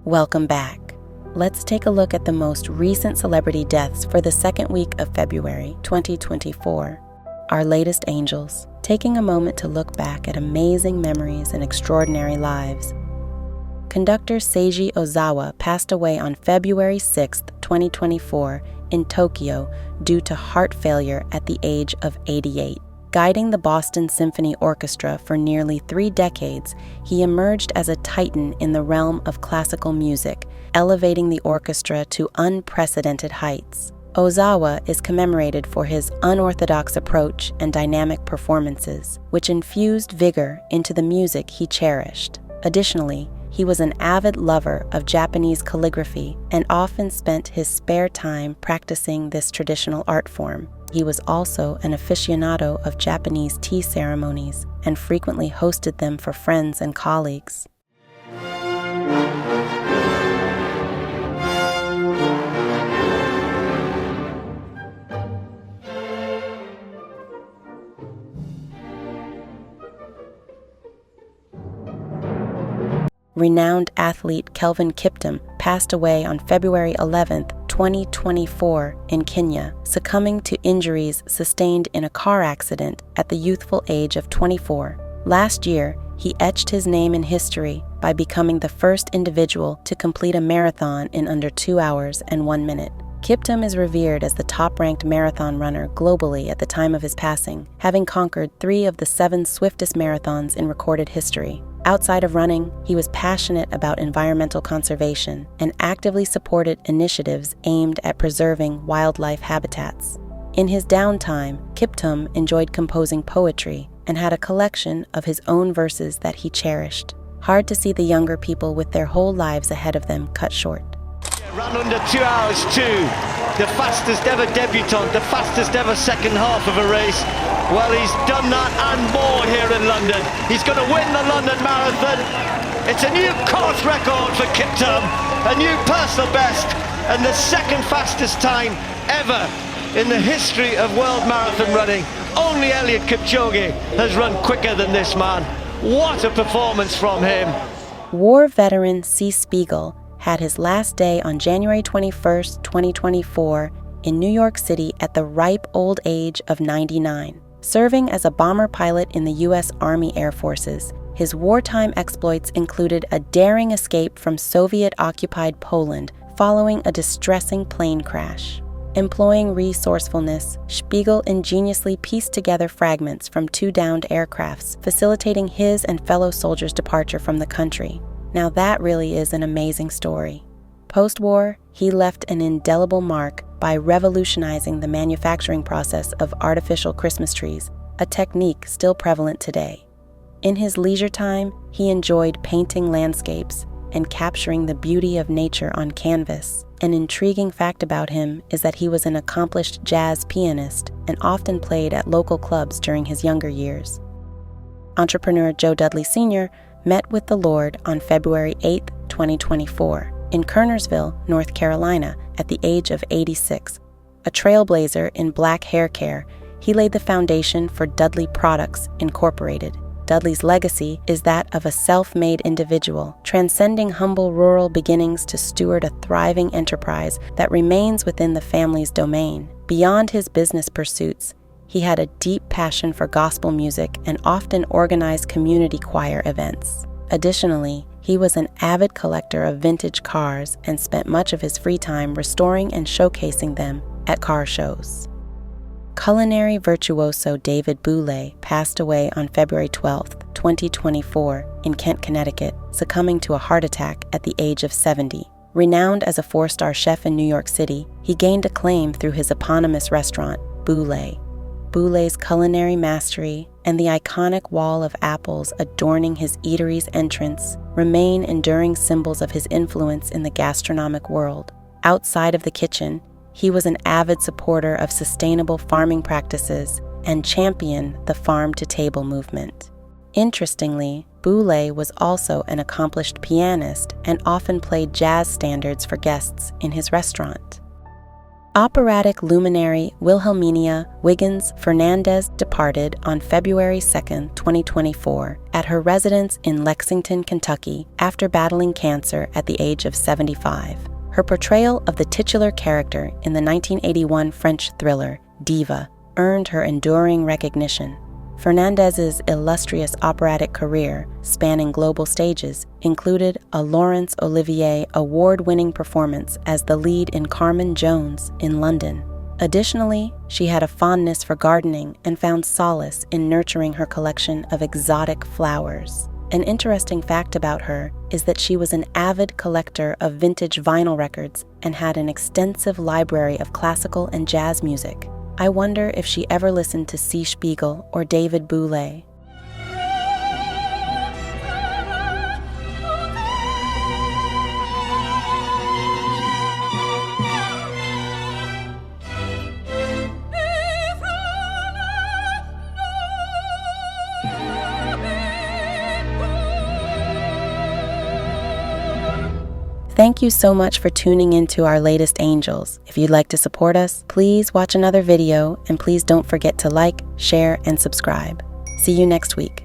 Welcome back. Let's take a look at the most recent celebrity deaths for the second week of February 2024. Our latest angels, taking a moment to look back at amazing memories and extraordinary lives. Conductor Seiji Ozawa passed away on February 6, 2024, in Tokyo due to heart failure at the age of 88. Guiding the Boston Symphony Orchestra for nearly 3 decades, he emerged as a titan in the realm of classical music, elevating the orchestra to unprecedented heights. Ozawa is commemorated for his unorthodox approach and dynamic performances, which infused vigor into the music he cherished. Additionally, he was an avid lover of Japanese calligraphy and often spent his spare time practicing this traditional art form. He was also an aficionado of Japanese tea ceremonies and frequently hosted them for friends and colleagues. Renowned athlete Kelvin Kiptum passed away on February 11, 2024 in Kenya, succumbing to injuries sustained in a car accident at the youthful age of 24. Last year, he etched his name in history by becoming the first individual to complete a marathon in under 2 hours and 1 minute. Kiptum is revered as the top-ranked marathon runner globally at the time of his passing, having conquered 3 of the 7 swiftest marathons in recorded history. Outside of running, he was passionate about environmental conservation and actively supported initiatives aimed at preserving wildlife habitats. In his downtime, Kiptum enjoyed composing poetry and had a collection of his own verses that he cherished. Hard to see the younger people with their whole lives ahead of them cut short. Ran under 2 hours 2, the fastest ever debutant, the fastest ever second half of a race. Well, he's done that and more here in London. He's going to win the London Marathon. It's a new course record for Kiptum, a new personal best, and the second fastest time ever in the history of world marathon running. Only Eliud Kipchoge has run quicker than this man. What a performance from him. War veteran Spiegel had his last day on January 21, 2024, in New York City at the ripe old age of 99. Serving as a bomber pilot in the U.S. Army Air Forces, his wartime exploits included a daring escape from Soviet-occupied Poland following a distressing plane crash. Employing resourcefulness, Spiegel ingeniously pieced together fragments from 2 downed aircrafts, facilitating his and fellow soldiers' departure from the country. Now that really is an amazing story. Post-war, he left an indelible mark by revolutionizing the manufacturing process of artificial Christmas trees, a technique still prevalent today. In his leisure time, he enjoyed painting landscapes and capturing the beauty of nature on canvas. An intriguing fact about him is that he was an accomplished jazz pianist and often played at local clubs during his younger years. Entrepreneur Dudley Sr. met with the Lord on February 8, 2024, in Kernersville, North Carolina, at the age of 86. A trailblazer in black hair care, he laid the foundation for Dudley Products, Incorporated. Dudley's legacy is that of a self-made individual, transcending humble rural beginnings to steward a thriving enterprise that remains within the family's domain. Beyond his business pursuits, he had a deep passion for gospel music and often organized community choir events. Additionally, he was an avid collector of vintage cars and spent much of his free time restoring and showcasing them at car shows. Culinary virtuoso David Boule passed away on February 12, 2024, in Kent, Connecticut, succumbing to a heart attack at the age of 70. Renowned as a 4-star chef in New York City, he gained acclaim through his eponymous restaurant, Boule. Boule's culinary mastery and the iconic wall of apples adorning his eatery's entrance remain enduring symbols of his influence in the gastronomic world. Outside of the kitchen, he was an avid supporter of sustainable farming practices and championed the farm-to-table movement. Interestingly, Boule was also an accomplished pianist and often played jazz standards for guests in his restaurant. Operatic luminary Wilhelmenia Wiggins Fernandez departed on February 2, 2024, at her residence in Lexington, Kentucky, after battling cancer at the age of 75. Her portrayal of the titular character in the 1981 French thriller Diva earned her enduring recognition. Fernandez's illustrious operatic career, spanning global stages, included a Laurence Olivier award-winning performance as the lead in Carmen Jones in London. Additionally, she had a fondness for gardening and found solace in nurturing her collection of exotic flowers. An interesting fact about her is that she was an avid collector of vintage vinyl records and had an extensive library of classical and jazz music. I wonder if she ever listened to Spiegel or David Boule. Thank you so much for tuning into our latest Angels. If you'd like to support us, please watch another video, and please don't forget to like, share, and subscribe. See you next week.